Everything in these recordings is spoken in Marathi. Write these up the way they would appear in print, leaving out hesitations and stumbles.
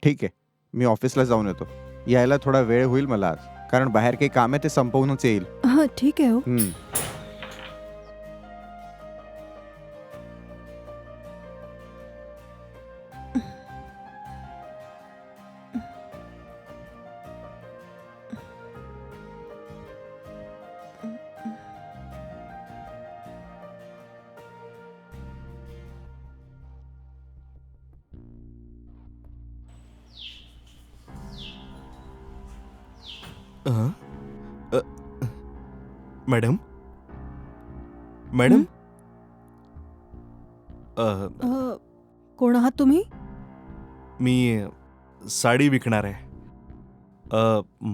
ठीक आहे, मी ऑफिसला जाऊन येतो. यायला थोडा वेळ होईल मला आज, कारण बाहेर काही काम आहे ते संपवूनच येईल. हां ठीक आहे हो. मॅडम मॅडम कोण आहात तुम्ही? मी साडी विकणार आहे.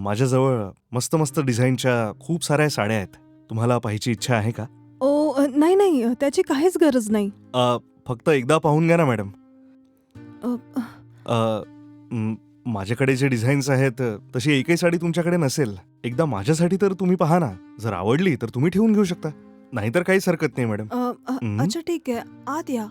माझ्याजवळ मस्त मस्त डिझाईनच्या खूप साऱ्या साड्या आहेत. तुम्हाला पाहायची इच्छा आहे का? नाही नाही, त्याची काहीच गरज नाही. फक्त एकदा पाहून घ्या ना मॅडम. अ, माझ्याकडे जे डिझाईन्स आहेत तशी एकही साडी तुमच्याकडे नसेल. एकदा माझ्यासाठी तर तुम्ही पहा ना. जर आवडली तर तुम्ही ठेवून घेऊ शकता, नाहीतर काहीच हरकत नाही मॅडम. अच्छा ठीक आहे, आत या.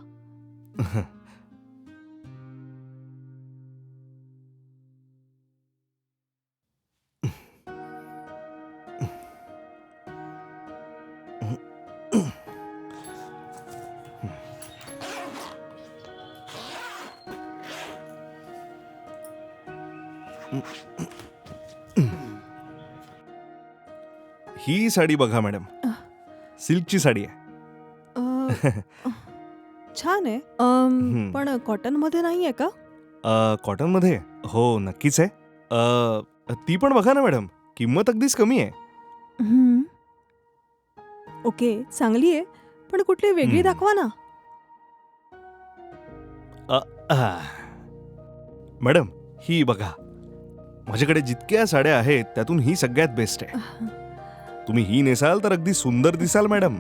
ही साडी बघा मॅडम, सिल्कची साडी आहे. छान आहे. पण कॉटन मध्ये नाहीये का? कॉटन मध्ये? हो नक्कीच आहे. ती पण बघा ना मॅडम, किंमत अगदीच कमी आहे. ओके, चांगली आहे, पण कुठली वेगळी दाखवा ना. मॅडम ही बघा, माझ्याकडे जितक्या साड्या आहेत त्यातून ही सगळ्यात बेस्ट आहे. तुम्ही ही नेसाल तर अगदी सुंदर दिसाल मॅडम.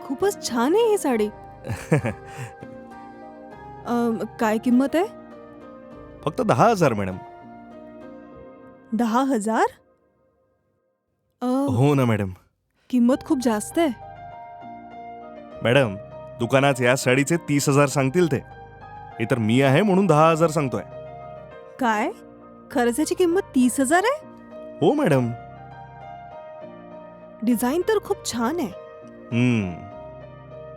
खूपच छान आहे ही साडी. काय किंमत आहे? फक्त 10,000 मॅडम. 10,000? हो ना मॅडम. किंमत खूप जास्त आहे. मॅडम दुकानात या साडीचे 30,000 सांगतील ते. हे तर मी आहे म्हणून 10,000 सांगतोय. काय? खरंच याची किंमत 30,000 आहे? हो मॅडम. डिझाईन तर खूप छान आहे,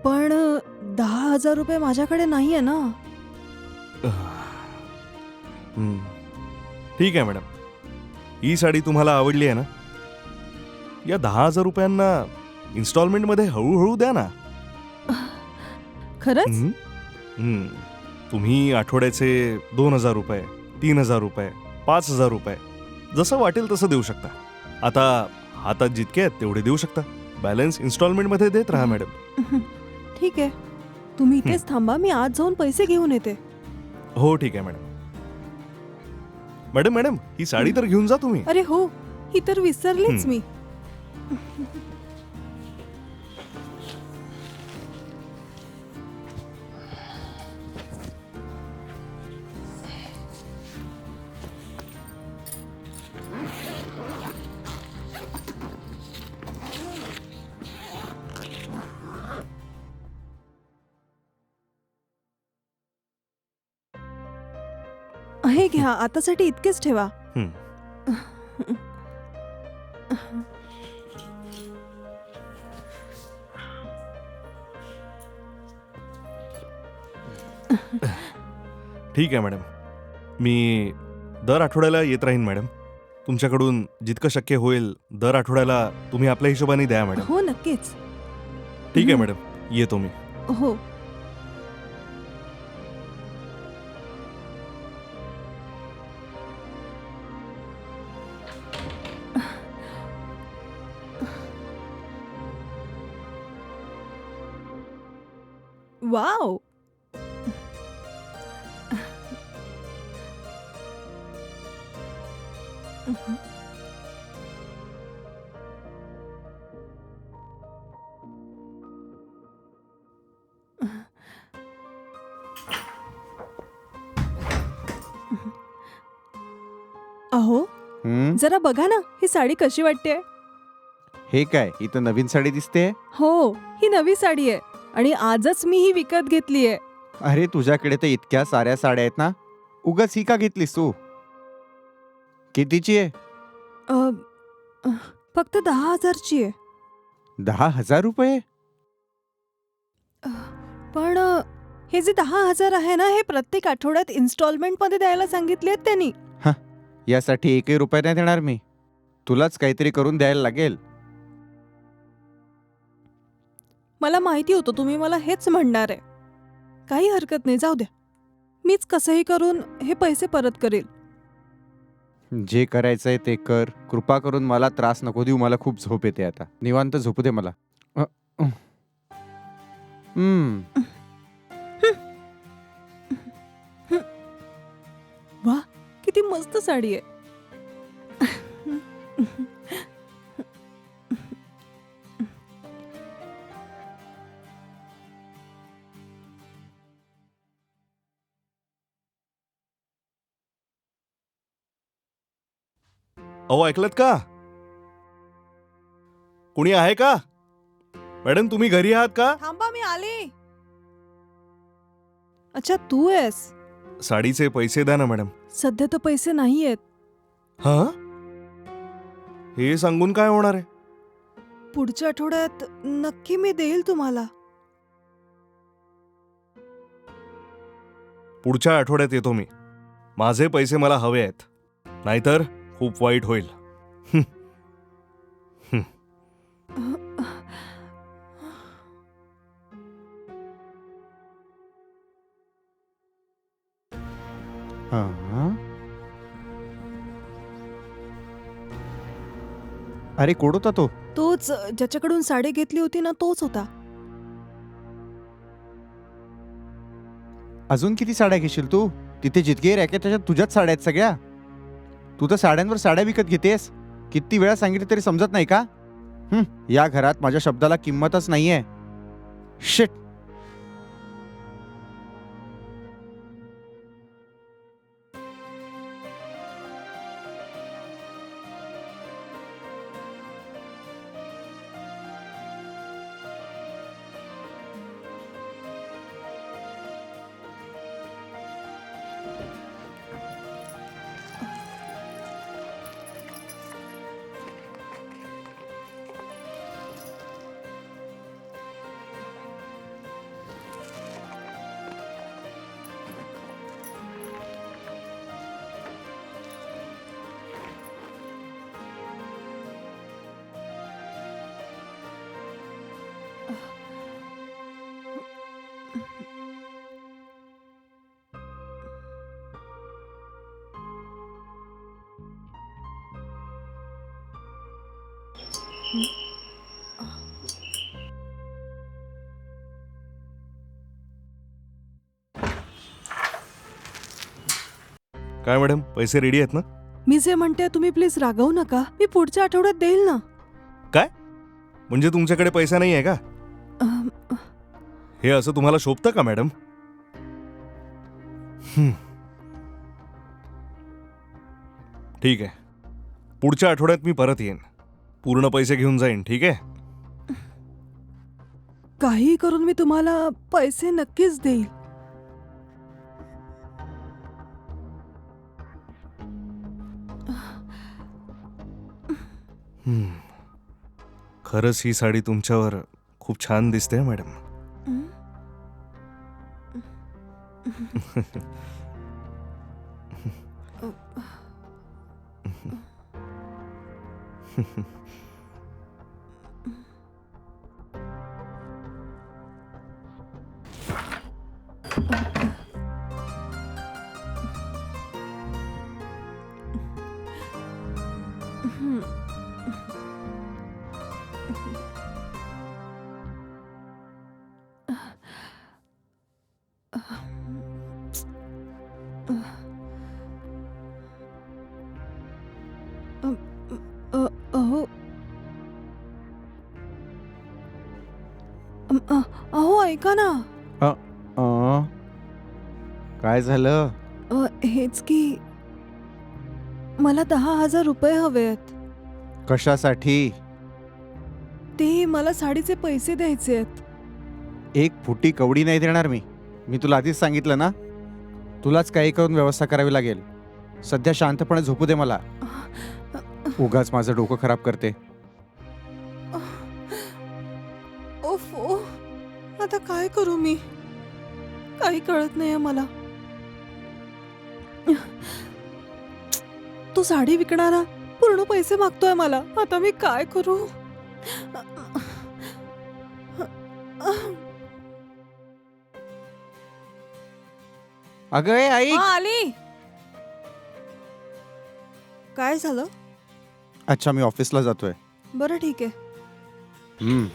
पण 10,000 रुपये माझ्याकडे नाहीये ना. ठीक आहे मॅडम, ही साडी तुम्हाला आवडली आहे ना? या 10,000 रुपयांना इन्स्टॉलमेंट मध्ये हळूहळू द्या ना. खरंच? तुम्ही आठवड्याचे 2,000 रुपये, 3,000 रुपये, 5,000 रुपये जसं वाटेल तसं देऊ शकता. आता हातात जितके आहेत तेवढे देऊ शकता. बॅलन्स इन्स्टॉलमेंट मध्ये देत राहा मॅडम. ठीक आहे, तुम्ही इथेच थांबा, मी आज जाऊन पैसे घेऊन येते. हो ठीक आहे मॅडम. मॅडम मॅडम ही साडी तर घेऊन जा तुम्ही. अरे हो, ही तर विसरलीच मी. हे घ्या, आतासाठी इतकेच ठेवा. ठीक आहे मॅडम, मी दर आठवड्याला येत राहीन मॅडम. तुमच्याकडून जितकं शक्य होईल दर आठवड्याला तुम्ही आपल्या हिशोबाने द्या मॅडम. हो नक्कीच. ठीक आहे मॅडम, येतो मी. हो. वाव. अहो जरा बघा ना, ही साडी कशी वाटते? हे काय, ही तर नवीन साडी दिसते. हो, ही नवी साडी आहे आणि आजच मी ही विकत घेतली आहे. अरे तुझ्याकडे तर इतक्या साऱ्या साड्या आहेत ना, उगाच ही का घेतलीस तू? कितीची आहे? अ, अ, फक्त 10,000ची आहे. 10,000 रुपये? पण हे जे 10,000 आहे ना, हे प्रत्येक आठवड्यात इन्स्टॉलमेंटमध्ये द्यायला सांगितलेत त्यांनी. यासाठी एकही रुपया नाही देणार मी. तुलाच काहीतरी करून द्यायला लागेल. मला माहिती होतं तुम्ही मला हेच म्हणणार आहे. काही हरकत नाही, जाऊ द्या. मीच कसंही करून हे पैसे परत करेल. जे करायचंय ते कर. कृपा करून मला त्रास नको देऊ. मला खूप झोप येते आता. निवांत झोपू दे मला. अ, अ. हम्म. वा, किती मस्त साडी आहे. अहो ऐकलत का? कुणी आहे का? मॅडम तुम्ही घरी आहात का? थांबा, मी आले. अच्छा, तू आहेस. साडीचे पैसे द्या ना मॅडम. सध्या तर पैसे नाही आहेत. हा, हे सांगून काय होणार आहे? पुढच्या आठवड्यात नक्की मी देईल तुम्हाला. पुढच्या आठवड्यात येतो मी. माझे पैसे मला हवे आहेत, नाहीतर खूप वाईट होईल. हा. अरे कोण होता तो? तोच ज्याच्याकडून साडी घेतली होती ना, तोच होता. अजून किती साड्या घेशील तू? तिथे जितके रॅक आहेत त्याच्यात तुझ्याच साड्या आहेत सगळ्या. तू तर साड्यांवर साड्या विकत घेतेस. किती वेळा सांगितलं तरी समजत नाही का? या घरात माझ्या शब्दाला किंमतच नाहीये. शिट. काय मॅडम, पैसे रेडी आहेत ना? मी जे म्हणते तुम्ही प्लीज रागवू नका. मी पुढच्या आठवड्यात देईल ना. काय म्हणजे तुमच्याकडे पैसा नाही आहे का? अम, हे असं तुम्हाला शोभतं का मॅडम? ठीक आहे, पुढच्या आठवड्यात मी परत येईन. पूर्ण पैसे घेऊन जाईन. ठीक आहे? काही करून मी तुम्हाला पैसे नक्कीच देईल. खरंच ही साडी तुमच्यावर खूप छान दिसते मॅडम. अहो अहो ऐका ना. काय झालं? हेच की मला 10,000 रुपये हवे आहेत. कशासाठी? ते मला साडीचे पैसे द्यायचे आहेत. एक फुटी कवडी नाही देणार मी. मी तुला आधीच सांगितलं ना, तुलाच काही करून व्यवस्था करावी लागेल. सध्या शांतपणे झोपू दे मला. उगाच माझं डोकं खराब करते. ओफ ओ, आता काय करू मी? काही कळत नाहीये मला. तो साडी विकणारा पूर्ण पैसे मागतोय मला. आता मी काय करू? अगं ए आई. हा, आली. काय झालं? अच्छा, मी ऑफिसला जातोय. बरं ठीक आहे. हम्म.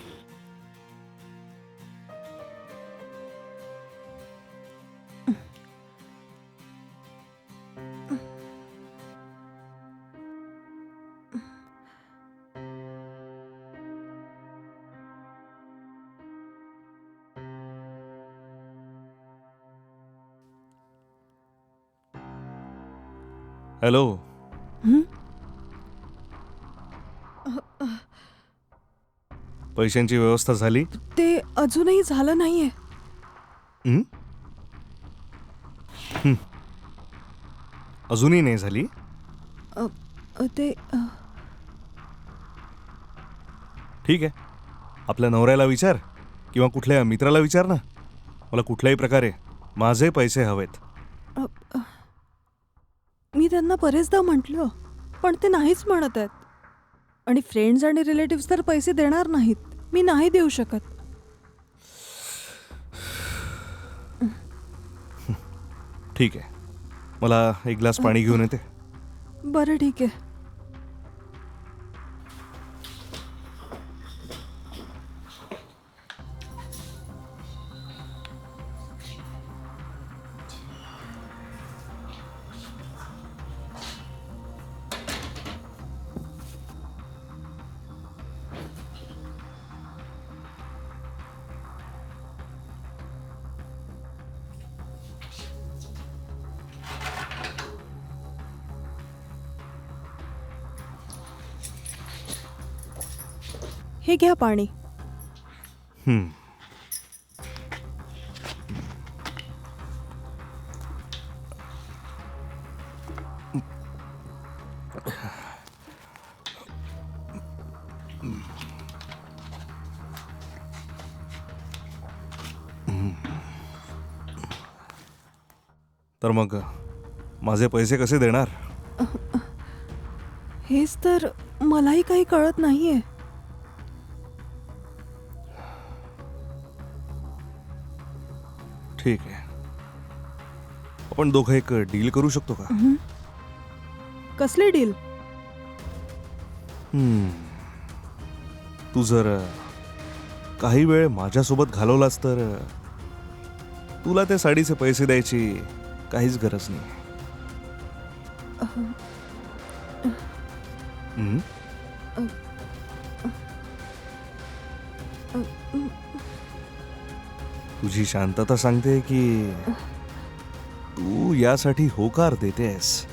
हॅलो. हं? पैशांची व्यवस्था झाली? ते अजूनही झालं नाहीये. हं? हं. अजूनही नाही झाली? ते ठीक आहे. आपल्या नवऱ्याला विचार किंवा कुठल्या मित्राला विचार ना. मला कुठल्याही प्रकारे माझे पैसे हवेत. मी त्यांना बरेचदा म्हटलं, पण ते नाहीच म्हणत आहेत. आणि फ्रेंड्स आणि रिलेटिव्स तर पैसे देणार नाहीत. मी नाही देऊ शकत. ठीक आहे. मला एक ग्लास पाणी घेऊन येते. बरं ठीक आहे. हे घ्या पाणी. हं. तर मग माझे पैसे कसे देणार? हेच तर मलाही काही कळत नाहीये. ठीक आहे. आपण दोघं एक डील करू शकतो का? कसली डील? तू जर काही वेळ माझ्यासोबत घालवलास तर तुला त्या साडीचे पैसे द्यायची काहीच गरज नाही. हं? तुझी शांतता सांगते की तू यासाठी होकार देतेस.